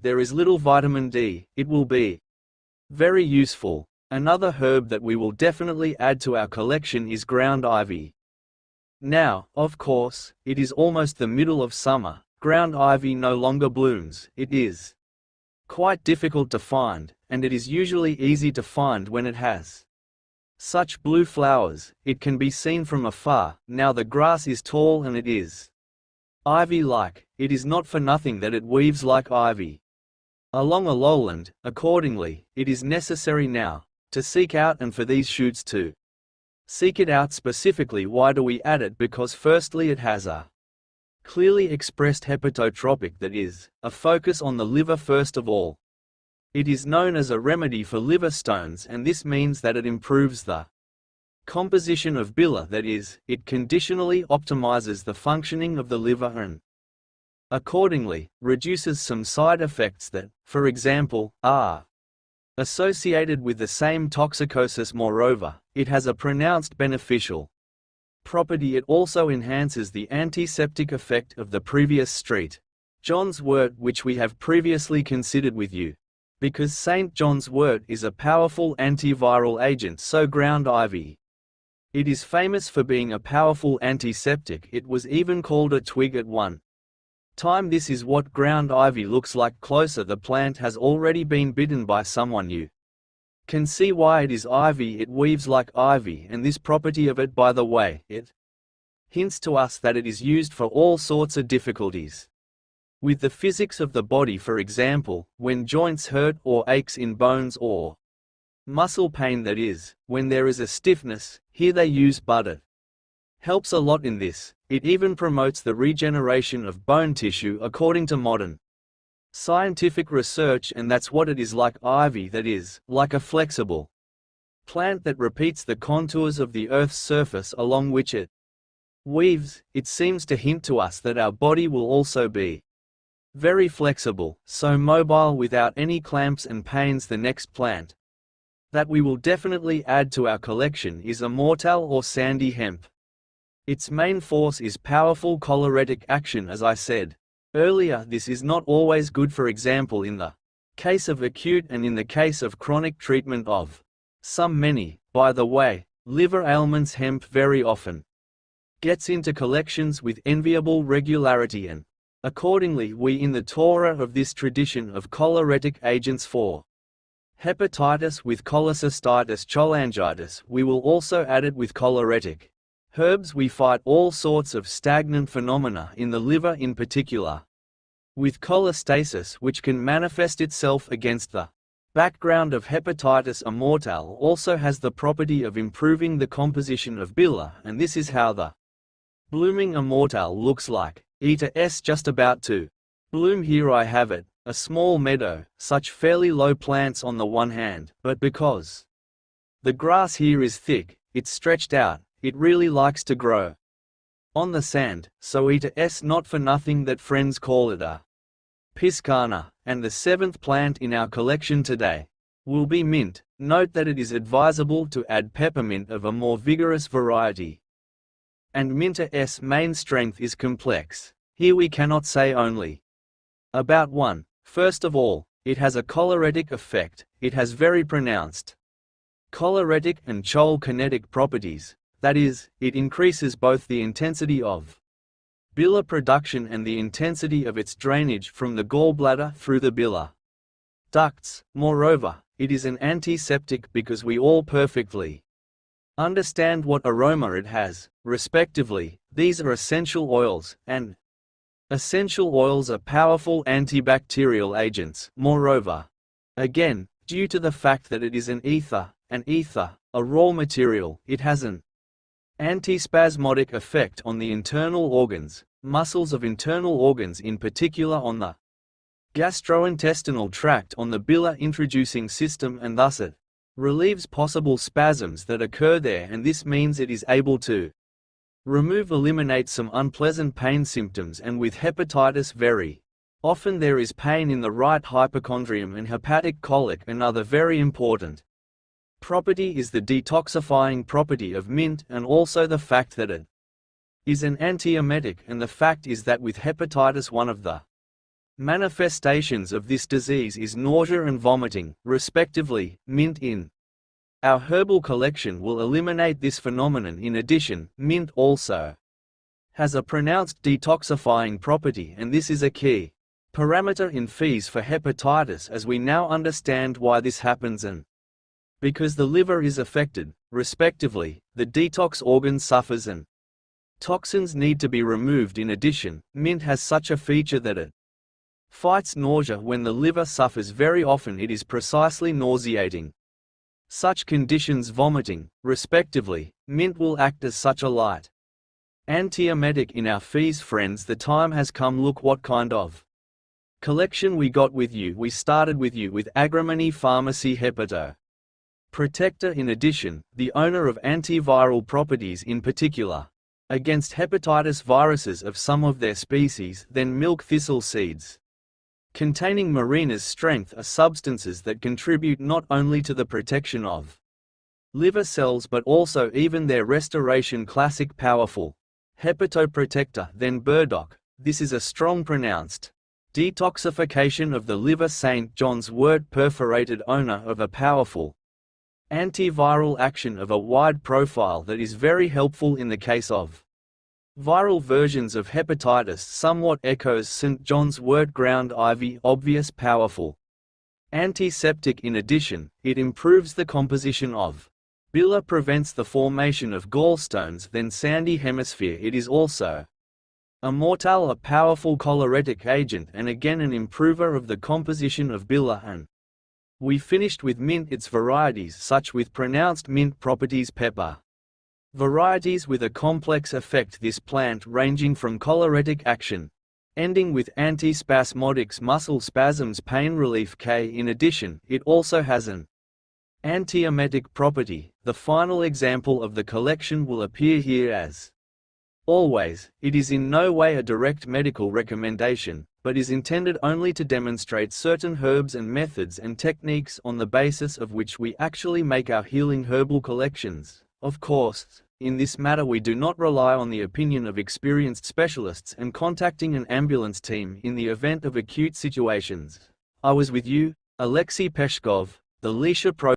there is little vitamin D, it will be very useful. Another herb that we will definitely add to our collection is ground ivy. Now, of course, it is almost the middle of summer, ground ivy no longer blooms, it is quite difficult to find, and it is usually easy to find when it has such blue flowers. It can be seen from afar. Now the grass is tall and it is ivy-like. It is not for nothing that it weaves like ivy along a lowland. Accordingly, it is necessary now to seek out and for these shoots to seek it out specifically. Why do we add it? Because firstly it has a clearly expressed hepatotropic, that is, a focus on the liver first of all. It is known as a remedy for liver stones, and this means that it improves the composition of bile, that is, it conditionally optimizes the functioning of the liver and accordingly reduces some side effects that, for example, are associated with the same toxicosis. Moreover, it has a pronounced beneficial property. It also enhances the antiseptic effect of the previous St. John's wort, which we have previously considered with you. Because St. John's wort is a powerful antiviral agent, so ground ivy, it is famous for being a powerful antiseptic. It was even called a twig at one time. This is what ground ivy looks like closer. The plant has already been bitten by someone. You can see why it is ivy. It weaves like ivy, and this property of it, by the way, it hints to us that it is used for all sorts of difficulties with the physics of the body. For example, when joints hurt or aches in bones, or muscle pain, that is, when there is a stiffness, here they use but it helps a lot in this. It even promotes the regeneration of bone tissue according to modern scientific research, and that's what it is like ivy, that is, like a flexible plant that repeats the contours of the Earth's surface along which it weaves. It seems to hint to us that our body will also be very flexible, so mobile without any clamps and pains. The next plant that we will definitely add to our collection is immortelle or sandy hemp. Its main force is powerful choleretic action. As I said earlier, this is not always good, for example in the case of acute and in the case of chronic treatment of many, by the way, liver ailments. Hemp very often gets into collections with enviable regularity, and accordingly we in the Torah of this tradition of choleretic agents for hepatitis with cholecystitis, cholangitis, we will also add it with choleretic herbs. We fight all sorts of stagnant phenomena in the liver, in particular with cholestasis, which can manifest itself against the background of hepatitis. Immortelle also has the property of improving the composition of bile, and this is how the blooming immortelle looks like. It's just about to bloom. Here I have it, a small meadow, such fairly low plants on the one hand, but because the grass here is thick, it's stretched out. It really likes to grow on the sand, so it's not for nothing that friends call it a piscana. And the seventh plant in our collection today will be mint. Note that it is advisable to add peppermint of a more vigorous variety, and mint's main strength is complex. Here we cannot say only about one. First of all, it has a choleretic effect. It has very pronounced choleretic and cholekinetic properties. That is, it increases both the intensity of bile production and the intensity of its drainage from the gallbladder through the bile ducts. Moreover, it is an antiseptic because we all perfectly understand what aroma it has, respectively. These are essential oils, and essential oils are powerful antibacterial agents. Moreover, again, due to the fact that it is an ether, a raw material, it has an antispasmodic effect on the internal organs, muscles of internal organs, in particular on the gastrointestinal tract, on the bile-introducing system, and thus it relieves possible spasms that occur there, and this means it is able to eliminate some unpleasant pain symptoms. And with hepatitis, very often there is pain in the right hypochondrium, and hepatic colic. Another very important property is the detoxifying property of mint, and also the fact that it is an antiemetic. And the fact is that with hepatitis, one of the Manifestations of this disease is nausea and vomiting, respectively. Mint in our herbal collection will eliminate this phenomenon. In addition, mint also has a pronounced detoxifying property, and this is a key parameter in fees for hepatitis, as we now understand why this happens, and because the liver is affected, respectively, the detox organ suffers and toxins need to be removed. In addition, mint has such a feature that it fights nausea when the liver suffers. Very often it is precisely nauseating such conditions, vomiting, respectively. Mint will act as such a light antiemetic in our fees. Friends, the time has come. Look what kind of collection we got with you. We started with you with Agrimony Pharmacy Hepato Protector. In addition, the owner of antiviral properties, in particular against hepatitis viruses of some of their species. Then milk thistle seeds containing Marina's strength are substances that contribute not only to the protection of liver cells but also even their restoration. Classic powerful hepatoprotector. Then burdock. This is a strong pronounced detoxification of the liver. St. John's wort perforated, owner of a powerful antiviral action of a wide profile that is very helpful in the case of viral versions of hepatitis. Somewhat echoes St. John's wort. Ground ivy, obvious powerful antiseptic. In addition, it improves the composition of bile, prevents the formation of gallstones. Then sandy hemisphere. It is also a mortal, a powerful choleretic agent, and again an improver of the composition of bile. And we finished with mint, its varieties such with pronounced mint properties. Pepper varieties with a complex effect. This plant ranging from choleretic action, ending with antispasmodics, muscle spasms, pain relief. In addition, it also has an antiemetic property. The final example of the collection will appear here. As always, it is in no way a direct medical recommendation, but is intended only to demonstrate certain herbs and methods and techniques on the basis of which we actually make our healing herbal collections. Of course, in this matter we do not rely on the opinion of experienced specialists and contacting an ambulance team in the event of acute situations. I was with you, Alexei Peshkov, the Leisha Pro.